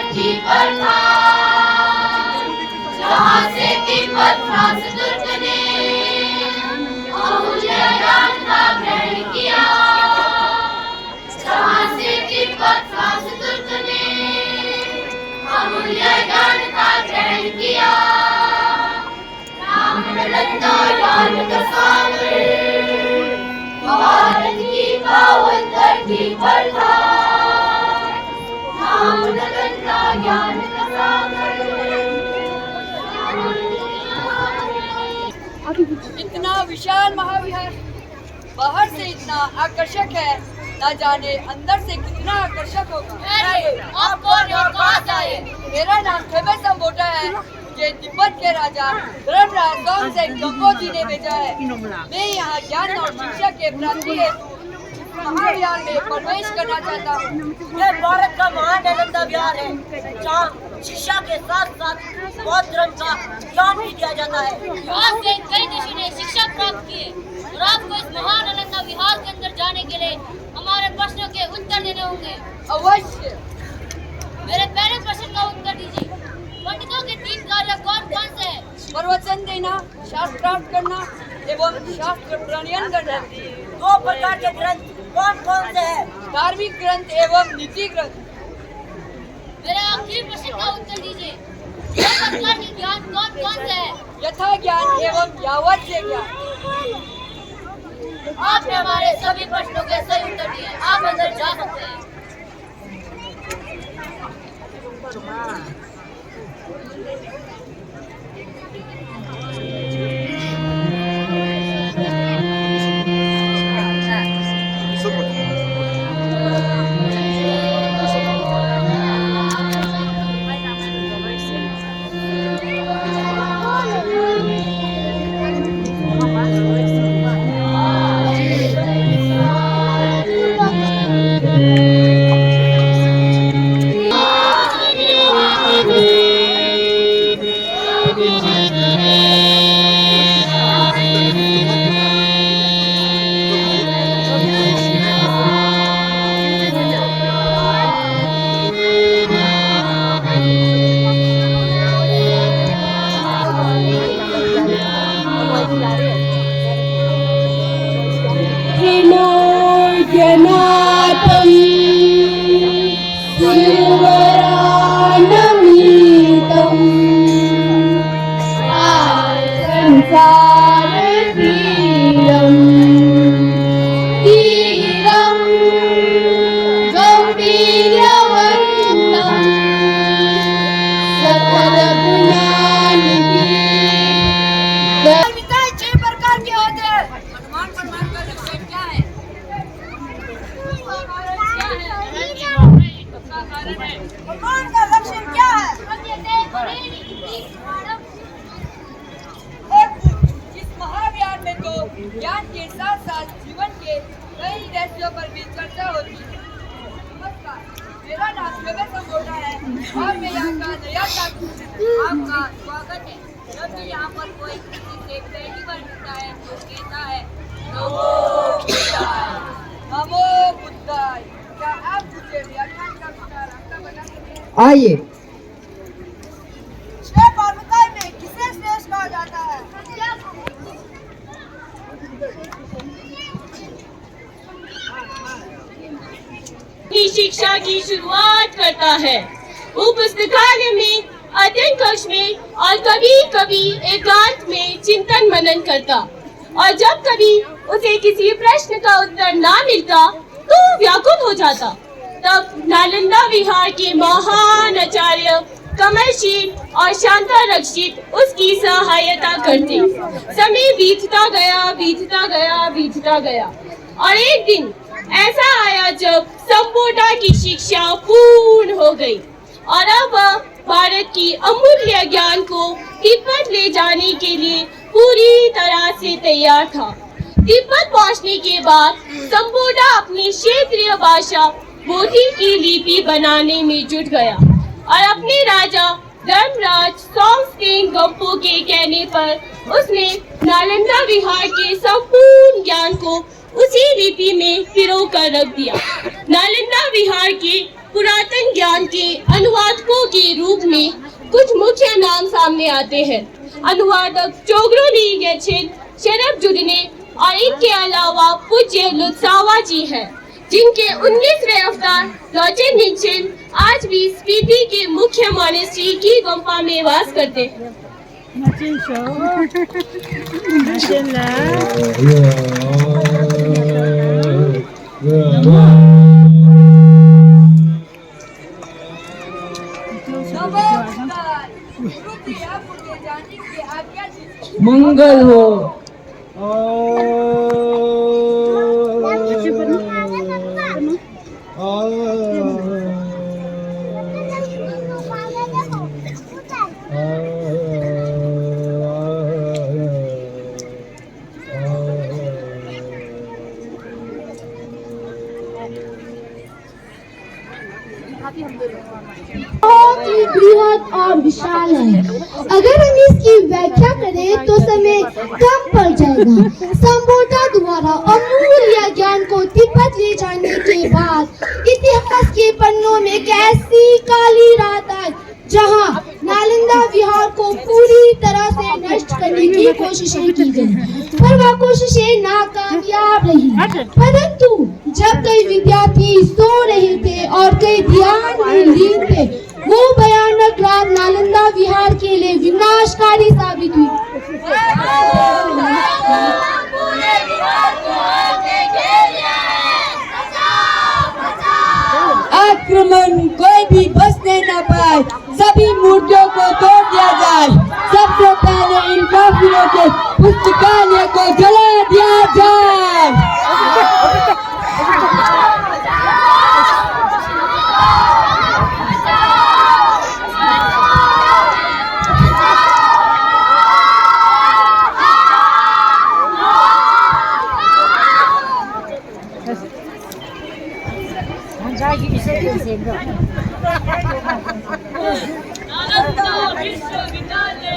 धरती पर था, जहाँ से तिब्बत फ्रांस तुर्क ने अमूल्य ज्ञान का ग्रहण किया, जहाँ से तिब्बत फ्रांस तुर्क ने अमूल्य ज्ञान का ग्रहण किया। राम नालंदा ज्ञान का सागर भारत की पावन धरती पर था, राम नालंदा ज्ञान का सागर। इतना विशाल महाविहार बाहर से इतना आकर्षक है, ना जाने अंदर से कितना आकर्षक होगा। आप कौन और कहाँ से आए? मेरा नाम खेमे संबोटा है, मुझे तिब्बत के राजा धर्मराज सोमसेन गंगोजी ने भेजा है। मैं यहाँ ज्ञान और शिक्षा के प्राप्ति हेतु महाविहार में प्रवेश करना चाहता हूँ। यह भारत का महान नालंदा विहार है, जहाँ शिक्षा के साथ साथ बौद्ध धर्म का ज्ञान भी दिया जाता है। यहाँ से कई ऋषि ने शिक्षा प्राप्त की है और आपको इस महान नालंदा विहार के अंदर जाने के लिए हमारे प्रश्नों के उत्तर देने होंगे। अवश्य। मेरे पहले प्रश्न का उत्तर दीजिए। पंडितों के 3 कार्य कौन कौन से हैं? प्रवचन देना, शास्त्र प्राप्त करना एवं शास्त्र प्रणयन करना। 2 प्रकार के ग्रंथ कौन कौन से हैं? धार्मिक ग्रंथ एवं नीति ग्रंथ। मेरे आखिरी प्रश्न का उत्तर दीजिए। 2 प्रकार के ज्ञान कौन कौन से हैं? यथा ज्ञान एवं यावज्य ज्ञान। आपने हमारे सभी प्रश्नों के सही उत्तर दिए। आप अंदर जा सकते हैं। ज्ञान के साथ साथ जीवन के कई रहस्यों पर भी चर्चा होती है। नमस्कार, मेरा नाम खेमे संबोटा है और मैं यहाँ का नया छात्र हूँ। आपका स्वागत है। जब भी यहाँ पर कोई किसी से पहली बार मिलता है तो कहता है नमो बुद्धाय। क्या आप मुझे व्याख्यान का विचार रास्ता बता सकते हैं? आइए। श्रेय पार्वती में किसे श्रेष्ठ कहा जाता है? की शिक्षा की शुरुआत करता है। वो पुस्तकालय में, अध्ययन कक्ष में और कभी कभी एकांत में चिंतन मनन करता, और जब कभी उसे किसी प्रश्न का उत्तर ना मिलता तो वो व्याकुल हो जाता। तब नालंदा विहार के महान आचार्य कमलशील और शांता रक्षित उसकी सहायता करते। समय बीतता गया और एक दिन ऐसा आया जब संबोटा की शिक्षा पूर्ण हो गई और अब वह भारत की अमूल्य ज्ञान को तिब्बत ले जाने के लिए पूरी तरह से तैयार था। तिब्बत पहुंचने के बाद संबोटा अपनी क्षेत्रीय भाषा बोधी की लिपि बनाने में जुट गया और अपने राजा धर्मराज सोमसेन गंगपो के कहने पर उसने नालंदा विहार के संपूर्ण ज्ञान को उसी लिपि में पिरो कर रख दिया। नालंदा विहार के पुरातन ज्ञान के अनुवादकों के रूप में कुछ मुख्य नाम सामने आते हैं। अनुवादक चोगरोली गेचित, शरफ जुड़ने और इनके अलावा पूज्य लुत्सावा जी हैं, जिनके 19वें अवतार लॉचेन निक्चेन आज भी स्पीति के मुख्य मॉनेस्ट्री की गुम्फा में वास करते हैं। मंगल हो। बहुत ही बृहद और विशाल है। अगर हम इसकी व्याख्या करें तो समय कम पड़ जाएगा। संबोधा द्वारा अमूल्य ज्ञान को तिब्बत ले जाने के बाद इतिहास के पन्नों में एक ऐसी काली रात आई जहां नालंदा विहार को पूरी तरह से नष्ट करने की कोशिशें की गई, पर वह कोशिशें नाकामयाब रही। परंतु जब कई विद्यार्थी सो रहे थे और कई ध्यान में लीन थे, वो भयानक रात नालंदा विहार के लिए विनाशकारी साबित हुई। आक्रमण कोई भी बचने न पाए, सभी मूर्तियों को तोड़ दिया जाए। सबसे पहले इन काफिरों के पुस्तकालय को जला दिया जाए। नालंदा विश्वविद्यालय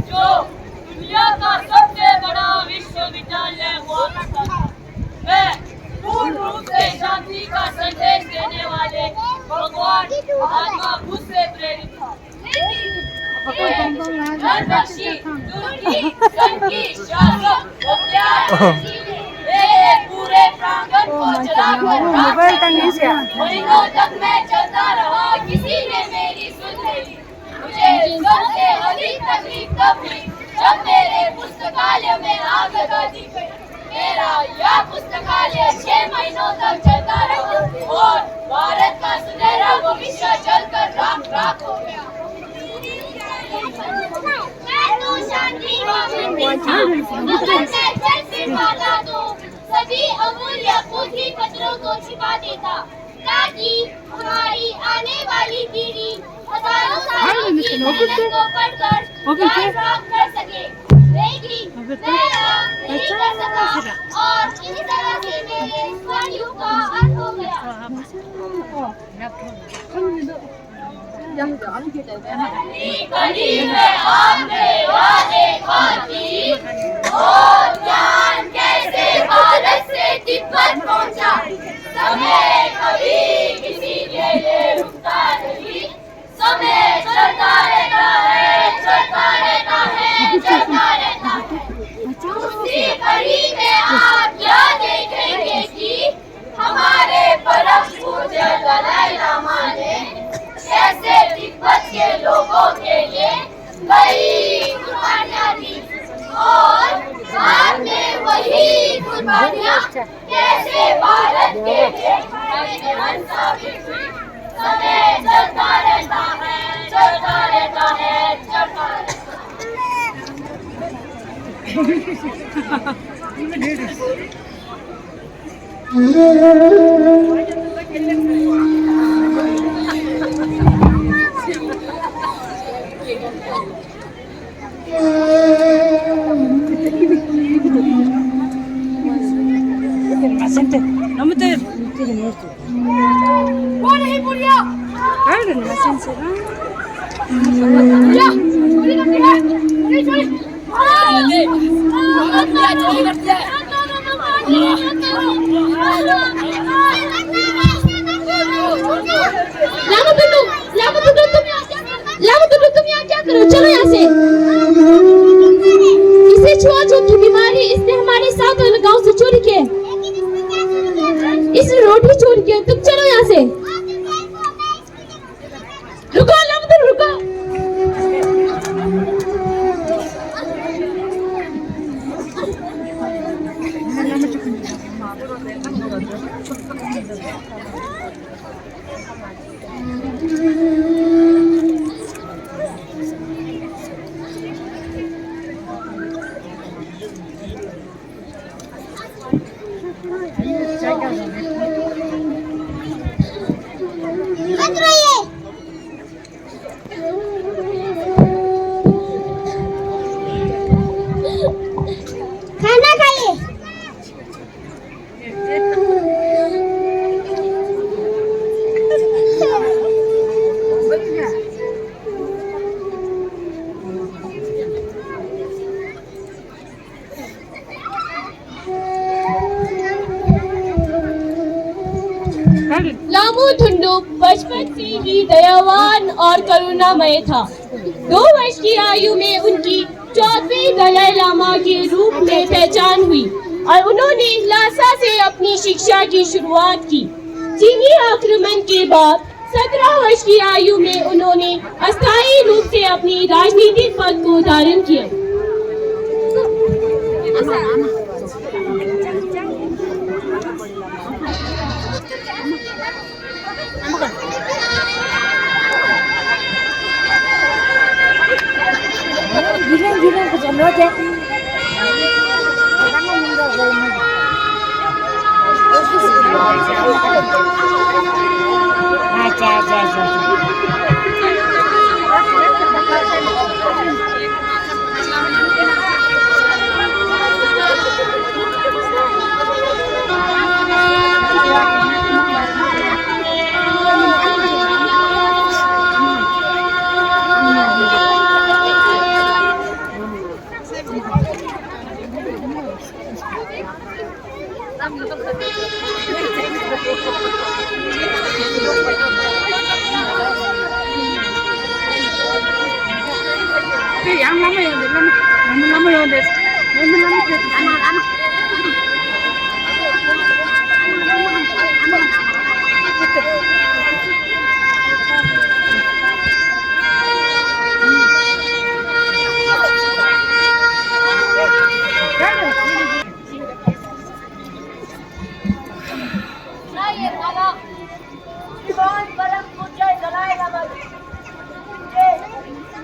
जो दुनिया का सबसे बड़ा विश्वविद्यालय हुआ करता था, वह पूर्ण रूप से शांति का संदेश देने वाले भगवान महात्मा बुद्ध से प्रेरित था। पूरे प्रांगण को जलाकर महीनों तक मैं चलता रहा, किसी ने मेरी सुन नहीं। मुझे सबसे अधिक तकलीफ तब हुई जब मेरे पुस्तकालय में आग लगा दी गई। मेरा यह पुस्तकालय 6 महीनों तक चलता रहा और भारत का सुनहरा भविष्य जलकर राख राख हो गया। मैं तो शांति सभी अमूल्य पोथी पत्रों को छिपा देता, ताकि हमारी आने वाली पीढ़ी हजारों सालों की मेहनत को पढ़कर प्राप्त कर सके। लेकिन मैं नहीं कर सका और इस तरह से मेरे स्वर्णयुग का अंत हो गया। कड़ी में आपने वादे खाती और ज्ञान कैसे भारत से तिब्बत पहुंचा। समय कभी किसी के लिए रुकता नहीं, समय चलता रहता है, चलता रहता है, चलता रहता है। उसी कड़ी में आप क्या देखेंगे कि हमारे परम पूज्य दलाई लामा ने कैसे तिब्बत के लोगों के लिए कई कुर्बानियां दी और बाद में वही कुर्बानियां कैसे भारत के लिए फायदेमंद साबित हुई। समय चलता रहता है, चलता रहता है, चलता तुम यहाँ क्या करो? चलो यहाँ से। इसे छुआछूत की बीमारी, इसने हमारे साथ गांव से चोरी किए, इसने रोटी चोरी की। तुम चलो यहाँ से। रुको रुको। खाना खाइए। लामू धुंडू बचपन से ही दयावान और करुणामय था। 2 वर्ष की आयु में उनकी 4वें दलाई लामा के रूप में पहचान हुई और उन्होंने लासा से अपनी शिक्षा की शुरुआत की। चीनी आक्रमण के बाद 17 वर्ष की आयु में उन्होंने अस्थायी रूप से अपनी राजनीतिक पद को धारण किया।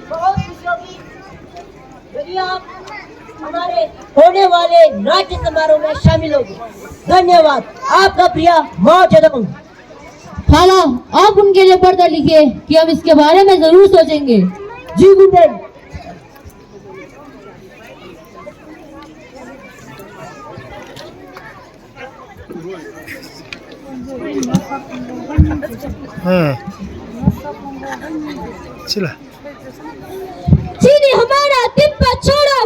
बहुत खुशी होगी यदि आप हमारे होने वाले नाट्य समारोह में शामिल होगी। धन्यवाद। आपका प्रिय माँ जदम। खाला, आप उनके लिए पर्दा लिखिए कि हम इसके बारे में जरूर सोचेंगे। जी गुरुदेव। चला। चीनी हमारा तिब्बत छोड़ो,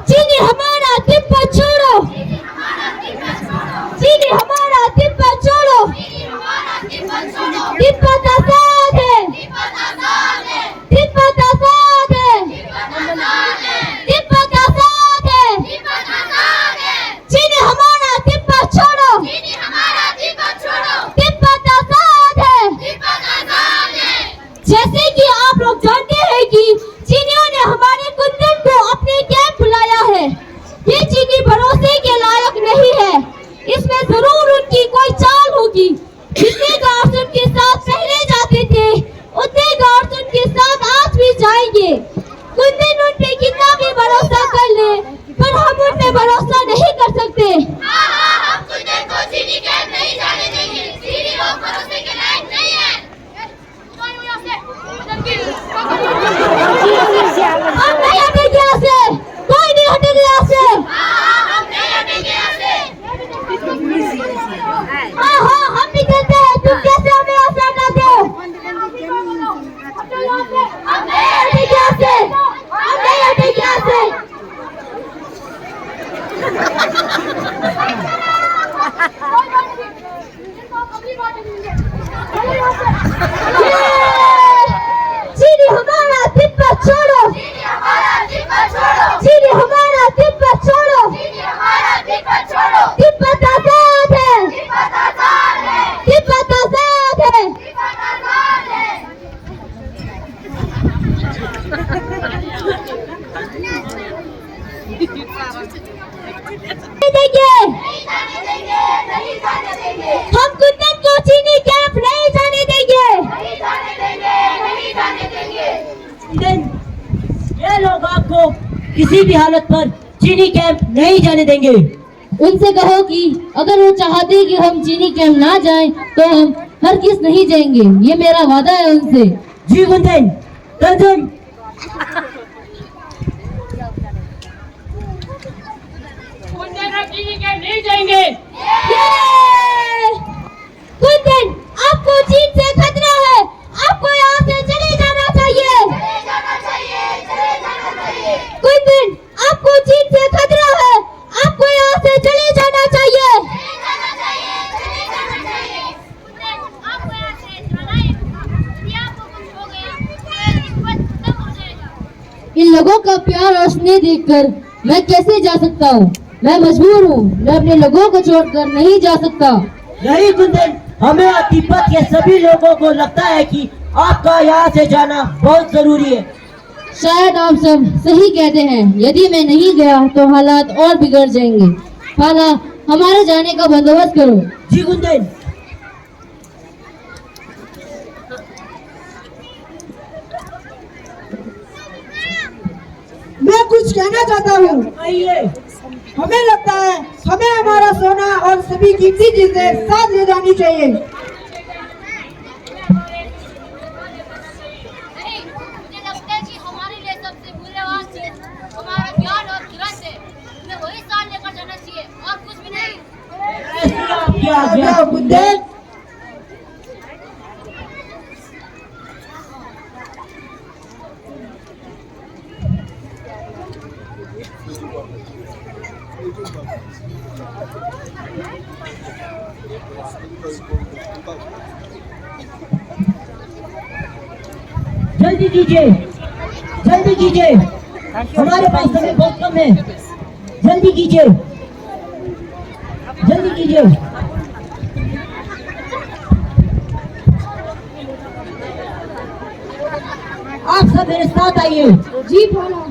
चीनी हमारा तिब्बत छोड़ो, चीनी हमारा तिब्बत छोड़ो, तिब्बत आजाद है, तिब्बत आजाद है, तिब्बत आजाद है, चीनी हमारा तिब्बत छोड़ो, तिब्बत आजाद है। जैसे कि आप लोग जानते हैं कि चीनियों ने हमारे कुंदन को अपने कैंप बुलाया है। ये चीनी भरोसे के लायक नहीं है, इसमें जरूर उनकी कोई चाल होगी। जितने गार्ड्स उनके साथ पहले जाते थे उतने गार्ड्स उनके साथ आज भी जाएंगे। कुंदन उन पे कितना भी भरोसा कर ले पर हम उन पे भरोसा नहीं कर सकते। हम कुंदन को चीनी कैंप नहीं जाने देंगे। चीनी लोग भरोसे के लायक नहीं हैं। हम नहीं हटेंगे यहाँ से, कोई नहीं हटेगा यहाँ से। हम नहीं हटेंगे यहाँ से। हाँ हम निकलते हैं, तुम कैसे हमें यहाँ से हटाते हो? हम नहीं हटेंगे यहाँ से, हम नहीं हटेंगे यहाँ से। चीनी हमारा तिब्बत छोड़ो, चीनी हमारा तिब्बत छोड़ो, चीनी हमारा तिब्बत छोड़ो, चीनी हमारा तिब्बत छोड़ो, तिब्बत आजाद है, तिब्बत आजाद है, तिब्बत आजाद है। तिब्बत आजाद है। नहीं देंगे, नहीं जाने देंगे, नहीं जाने देंगे, हम कुंदन को चीनी कैंप नहीं जाने देंगे। नहीं जाने देंगे, नहीं जाने देंगे। दिन ये लोग आपको किसी भी हालत पर चीनी कैंप नहीं जाने देंगे। उनसे कहो कि अगर वो चाहते कि हम चीनी कैंप ना जाएं तो हम हरगिज़ नहीं जाएंगे। ये मेरा वादा है उनसे। जी गुंजन, गुंजन। नहीं जाएंगे। कुंदन, आपको चीन से खतरा है, आपको यहाँ से चले जाना चाहिए। चले जाना चाहिए, चले जाना चाहिए। कुंदन, आपको चीन से खतरा है, आपको यहाँ से चले जाना चाहिए। चले जाना चाहिए, चले जाना चाहिए। आपको यहाँ से जाना है, यदि आपको कुछ हो गया तो ये दिक्कत खत्म हो जाएगा। इन लोगों का प्यार और स्नेह देखकर मैं कैसे जा सकता हूँ? मैं मजबूर हूँ, मैं अपने लोगों को छोड़कर नहीं जा सकता। नहीं गुंजन, हमें और तिब्बत के सभी लोगों को लगता है कि आपका यहाँ से जाना बहुत जरूरी है। शायद आप सब सही कहते हैं। यदि मैं नहीं गया तो हालात और बिगड़ जाएंगे। खाला, हमारे जाने का बंदोबस्त करो। जी गुंजन। मैं कुछ कहना चाहता हूँ। आइए। हमें लगता है हमें हमारा सोना और सभी कीमती चीजें साथ ले जानी चाहिए। नहीं, मुझे लगता है कि हमारे लिए सबसे मूल्यवान चीज हमारा ज्ञान और ग्रंथ है। हमें वही साथ लेकर जाना चाहिए और कुछ भी नहीं। क्या गुंजन, जल्दी कीजिए, जल्दी कीजिए, हमारे पास समय बहुत कम है। जल्दी कीजिए, जल्दी कीजिए। आप सब मेरे साथ आइए। जी भाला।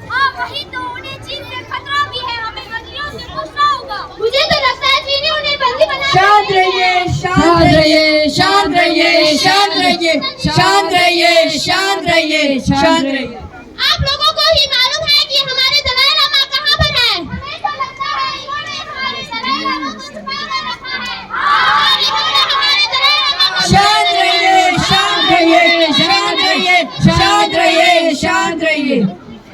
हाँ वही तो, उन्हें चीन से खतरा भी है, हमें मंत्रियों से पूछना होगा। मुझे तो लगता है चीनी उन्हें बंदी बना शांत रहिए, शांत रहिए, शांत रहिए, शांत रहिए, शांत रहिए, शांत रहिए, शांत रहिए। आप लोगों को ही मालूम है कि हमारे दलाई लामा कहाँ पर है? हमें तो लगता है इन्होंने हमारे दलाई लामा को छुपा कर रखा है। हाँ, इन्होंने हमारे दलाई लामा को शांत रहिए, शांत रहिए, शांत रहिए, शांत रहिए, शांत रहिए।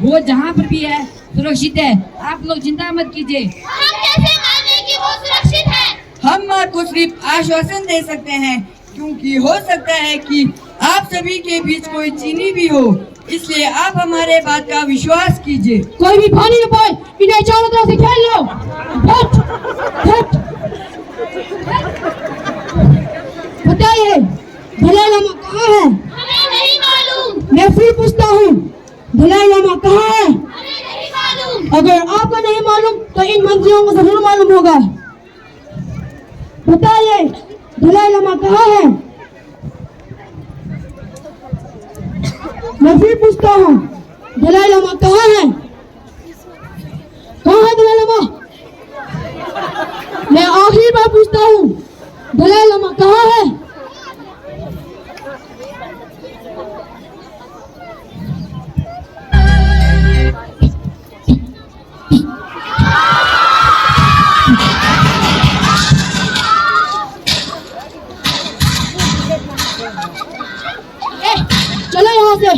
वो जहाँ पर भी है सुरक्षित है, आप लोग चिंता मत कीजिए। हम कैसे माने कि वो सुरक्षित है? हम आपको सिर्फ आश्वासन दे सकते हैं, क्योंकि हो सकता है कि आप सभी के बीच कोई चीनी भी हो, इसलिए आप हमारे बात का विश्वास कीजिए। कोई भी भानी न पाए, इन्हें चारों तरफ से घेर लो। फट, फट। बताइए दलाई लामा कहाँ है? हमें नहीं मालूम। मैं फिर पूछता हूँ, दलाई लामा कहाँ है? हमें नहीं मालूम। अगर आपको नहीं मालूम तो इन मंत्रियों को जरूर मालूम होगा। बताइए दलाई लामा कहाँ है? मैं फिर पूछता हूँ, दलाई लामा कहाँ है? कहाँ है दलाई लामा? मैं आखिरी बार पूछता हूँ, दलाई लामा कहाँ है? चलो यहाँ से।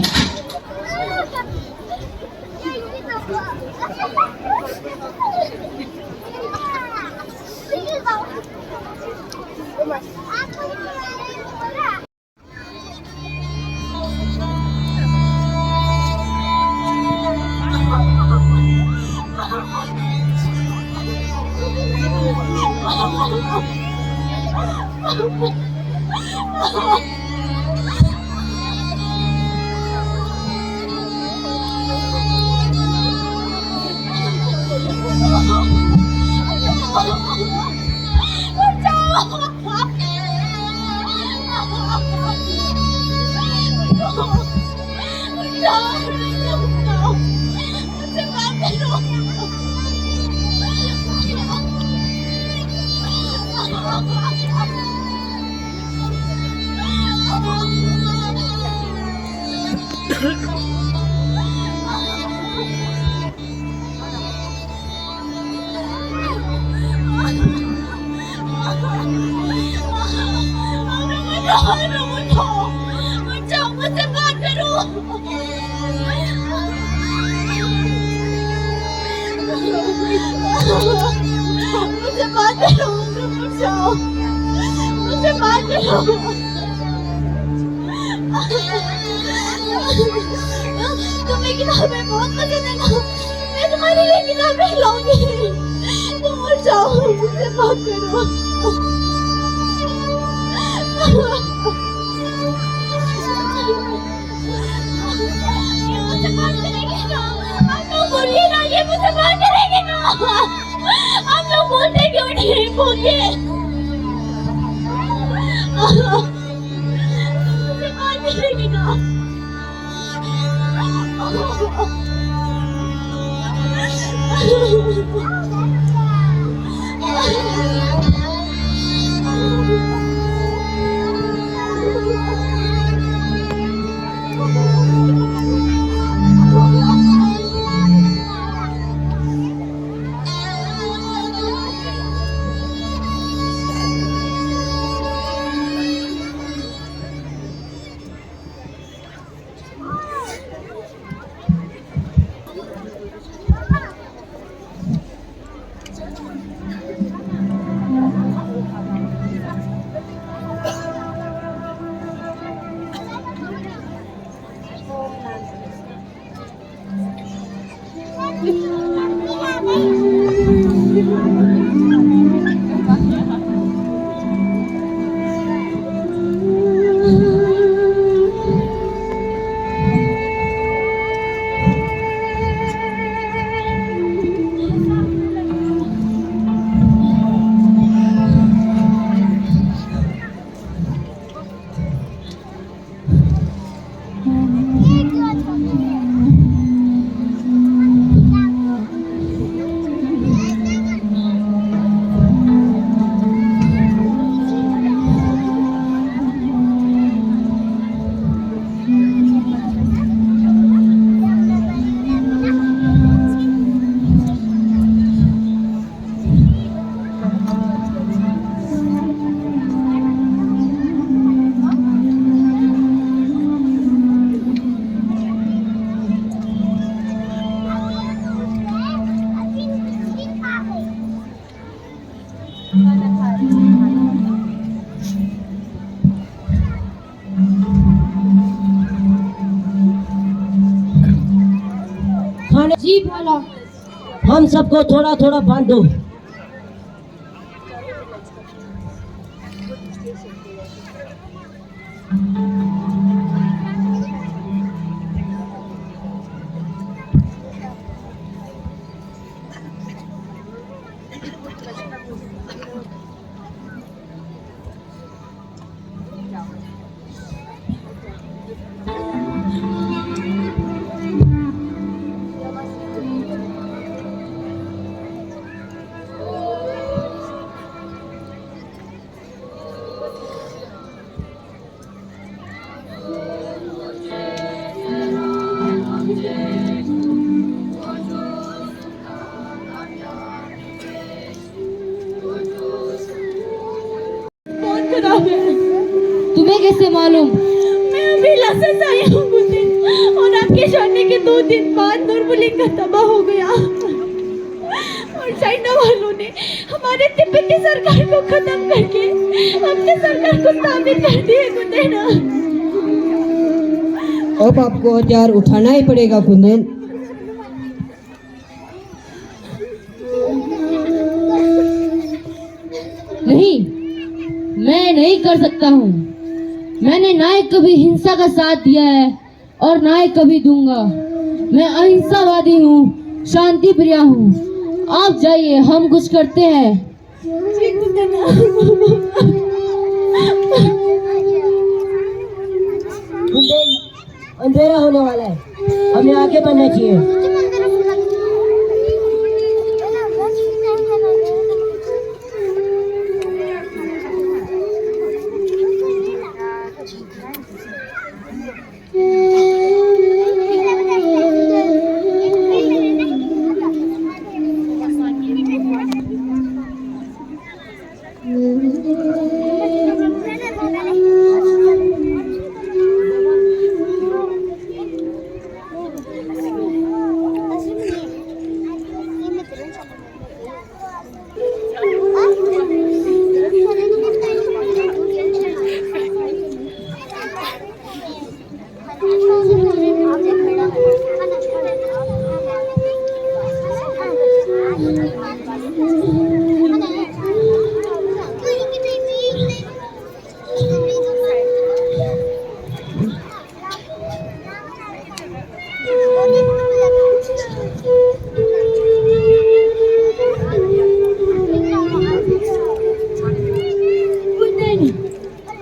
मुझसे बात करो। मुझसे बात करो, मुझसे बात करो। तुम्हें किताबें बहुत पसंद है ना, मैं तुम्हारे लिए किताबें लाऊंगी। तुम उठ जाओ, मुझसे बात करो। ये मुझसे बात करेंगे ना, हम लोग बोलिए ना, ये मुझसे बात करेंगे ना। हम लोग बोलते क्यों नहीं, बोलिए। मुझसे बात करेंगे ना। जी भला। हम सबको थोड़ा थोड़ा बांध दो। तुम्हें कैसे मालूम? मैं अभी लसन से आई हूँ कुंदन, और आपके जाने के 2 दिन बाद नूरमुलिक का तबाह हो गया और चाइना वालों ने हमारे तिब्बती सरकार को खत्म करके अपने सरकार को स्थापित कर दिए कुंदन। अब आपको हथियार उठाना ही पड़ेगा कुंदन। नहीं, मैं नहीं कर सकता हूँ। मैंने ना ही कभी हिंसा का साथ दिया है और ना ही कभी दूंगा। मैं अहिंसावादी हूँ, शांति प्रिया हूँ। आप जाइए, हम कुछ करते हैं। कुंदन, अंधेरा होने वाला है, हमें आगे बढ़ना चाहिए।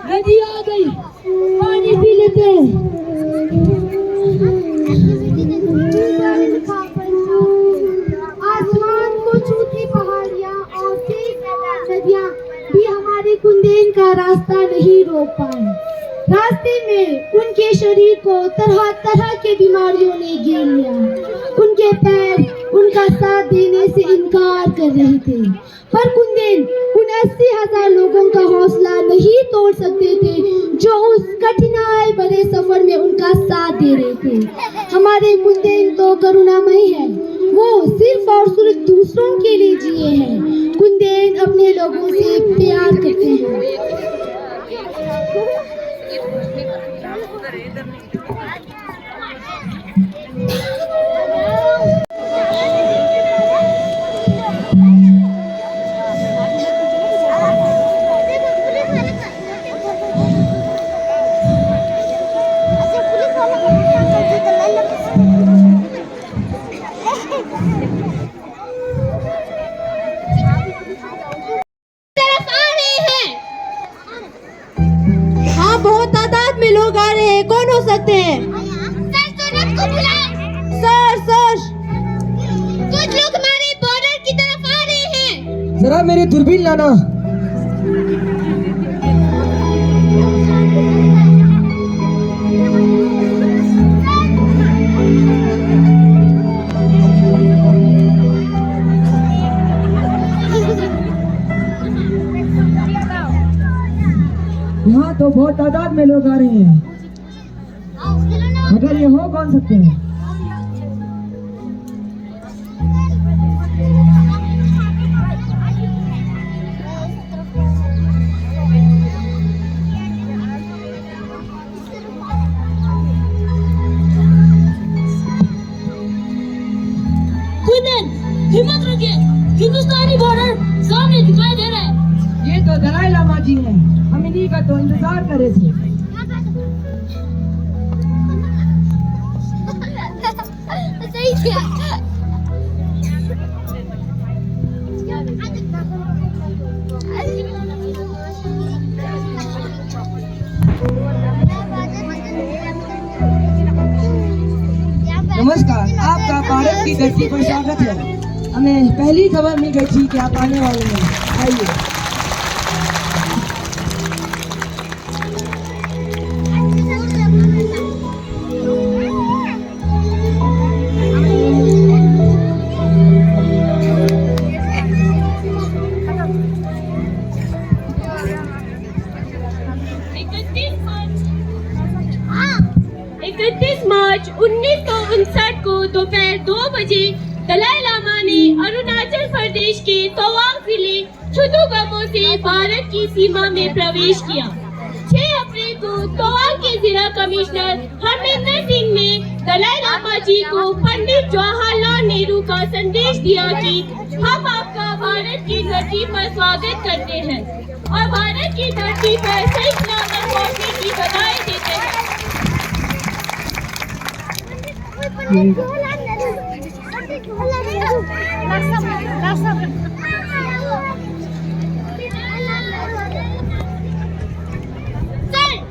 नदी आ गई, पानी पी लेते हैं। आसमान को छूती पहाड़ियाँ और तेज नदियाँ भी हमारे कुंदेन का रास्ता नहीं रोक पाए। रास्ते में उनके शरीर को तरह तरह के बीमारियों ने घेर लिया। उनके पैर उनका साथ देने से इनकार कर रहे थे, पर कुंदेन उन 80,000 लोगों का हौसला नहीं तोड़ सकते थे जो उस कठिनाई भरे सफर में उनका साथ दे रहे थे। हमारे कुंदेन तो करुणामयी है, वो सिर्फ और सिर्फ दूसरों के लिए जिए हैं। कुंदेन अपने लोगों से प्यार करते हैं। हाँ, बहुत तादाद में लोग आ रहे हैं। कौन हो सकते हैं? सर, कुछ लोग हमारे बॉर्डर की तरफ आ रहे हैं। जरा मेरी दूरबीन लाना। यहाँ तो बहुत तादाद में लोग आ रहे हैं, मगर ये हो कौन सकते हैं? हिम्मत रखिए, हिंदुस्तानी बॉर्डर सामने दिखाई दे रहा है। ये तो दलाई लामा जी हैं, हम इन्हीं का तो इंतजार करे थे। नमस्कार, आपका भारत की धरती पर स्वागत है। हमें पहली खबर मिल गई थी कि आप आने वाले हैं। आइए। मार्च 1959 को दोपहर 2 बजे दलाई लामा ने अरुणाचल प्रदेश के तवांग जिले छुतुगमो से भारत की सीमा में प्रवेश किया। 6 अप्रैल को तवांग के जिला कमिश्नर हरमिंदर सिंह ने दलाई लामा जी को पंडित जवाहरलाल नेहरू का संदेश दिया कि हम आपका भारत की धरती पर स्वागत करते हैं और भारत की धरती पर सही सलामत पहुंचने की बधाई देते हैं।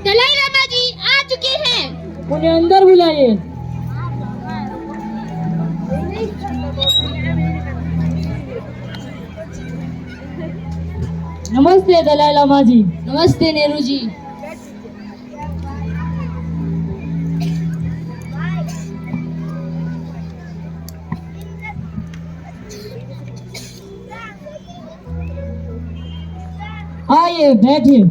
दलाई लामा जी आ चुके हैं। उन्हें अंदर बुलाइए। नमस्ते दलाई लामा जी। नमस्ते नेहरू जी। आइए बैठिए।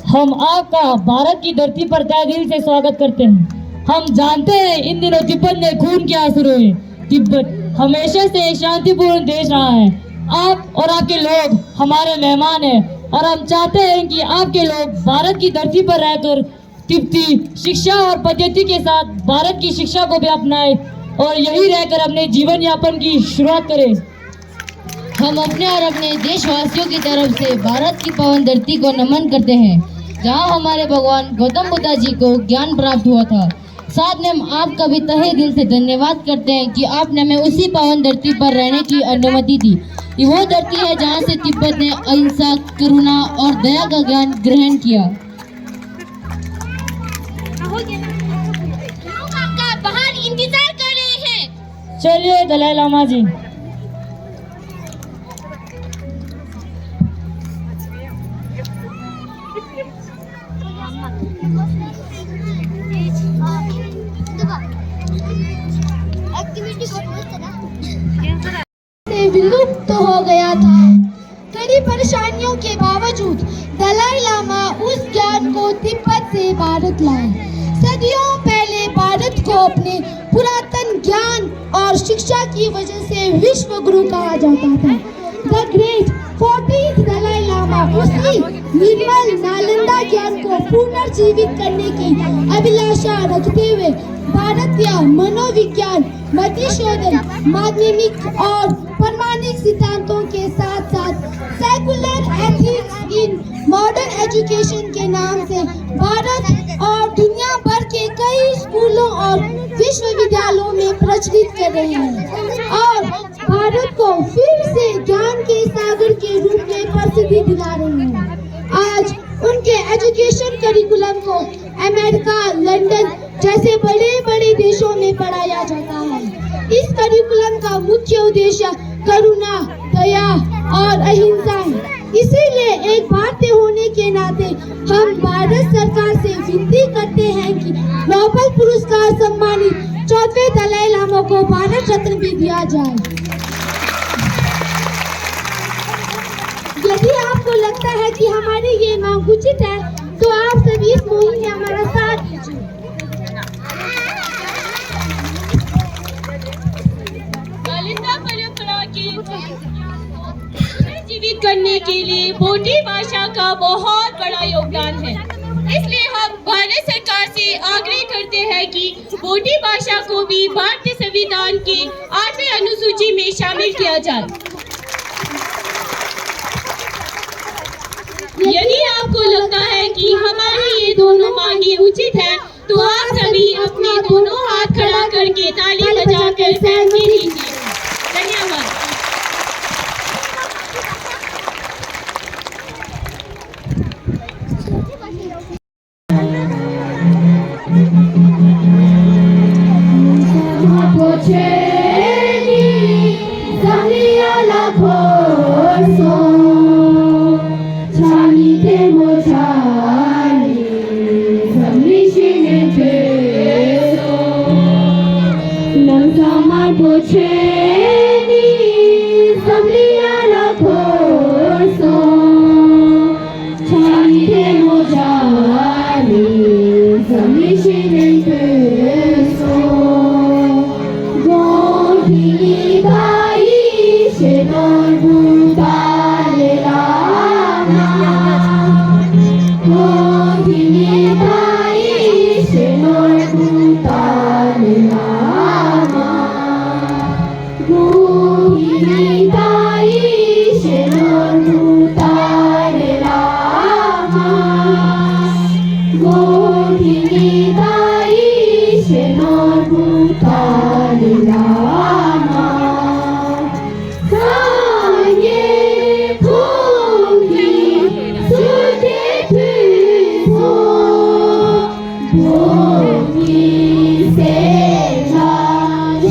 हम आपका भारत की धरती पर तहे दिल से स्वागत करते हैं। हम जानते हैं इन दिनों तिब्बत में खून के आंसू रोए। तिब्बत हमेशा से एक शांतिपूर्ण देश रहा है। आप और आपके लोग हमारे मेहमान हैं और हम चाहते हैं कि आपके लोग भारत की धरती पर रहकर तिब्बती शिक्षा और पद्धति के साथ भारत की शिक्षा को भी अपनाएं और यही रहकर अपने जीवन यापन की शुरुआत करें। हम अपने और अपने देशवासियों की तरफ से भारत की पावन धरती को नमन करते हैं, जहां हमारे भगवान गौतम बुद्ध जी को ज्ञान प्राप्त हुआ था। साथ में हम आपका भी तहे दिल से धन्यवाद करते हैं कि आपने हमें उसी पावन धरती पर रहने की अनुमति दी। ये वो धरती है जहां से तिब्बत ने अहिंसा, करुणा और दया का ज्ञान ग्रहण किया। आपका बाहर इंतजार कर रहे हैं। चलिए दलाई लामा जी। विलुप्त हो गया था। कई परेशानियों के बावजूद दलाई लामा उस ज्ञान को तिब्बत से भारत लाए। सदियों पहले भारत को अपने पुरातन ज्ञान और शिक्षा की वजह से विश्व गुरु कहा जाता था। The great 14th Dalai Lama उसी निर्मल नालंदा ज्ञान को पुनर्जीवित करने की अभिलाषा रखते हुए भारतीय मनोविज्ञान, मतिशोधन, माध्यमिक और प्रामाणिक सिद्धांतों के साथ साथ secular ethics in modern education के नाम से भारत और दुनिया भर के कई स्कूलों और विश्वविद्यालयों में प्रचलित कर रहे हैं और भारत को फिर से ज्ञान के सागर के रूप में प्रसिद्धि दिला रहे हैं। आज उनके एजुकेशन करिकुलम को अमेरिका, लंदन जैसे बड़े बड़े देशों में पढ़ाया जाता है। इस करिकुलम का मुख्य उद्देश्य करुणा, दया और अहिंसा है। इसीलिए एक भारतीय होने के नाते हम भारत सरकार से विनती करते हैं कि नोबेल पुरस्कार सम्मानित 4वें दलाई लामा को भारत रत्न भी दिया जाए। यदि आपको लगता है कि हमारी ये मांग उचित है तो आप सभी इस मुहिम में हमारा साथ दीजिए। नालंदा परंपरा के जीवित करने के लिए बोटी भाषा का बहुत बड़ा योगदान है। इसलिए हम भारत सरकार से आग्रह करते जानते हैं कि बोटी भाषा को भी भारतीय संविधान के 8वें अनुसूची में शामिल किया जाए। यदि आपको लगता है कि हमारी ये दोनों मांगे उचित है, तो आप सभी अपने दोनों हाथ खड़ा करके ताली बजाकर सहमति दीजिए। धन्यवाद।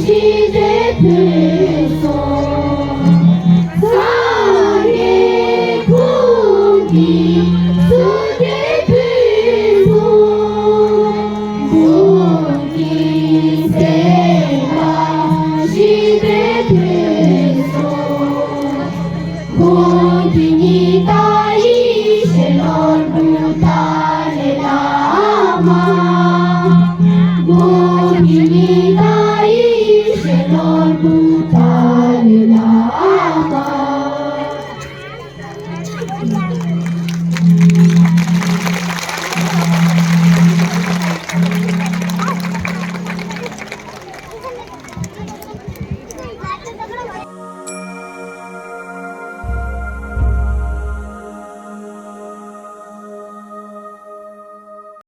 She did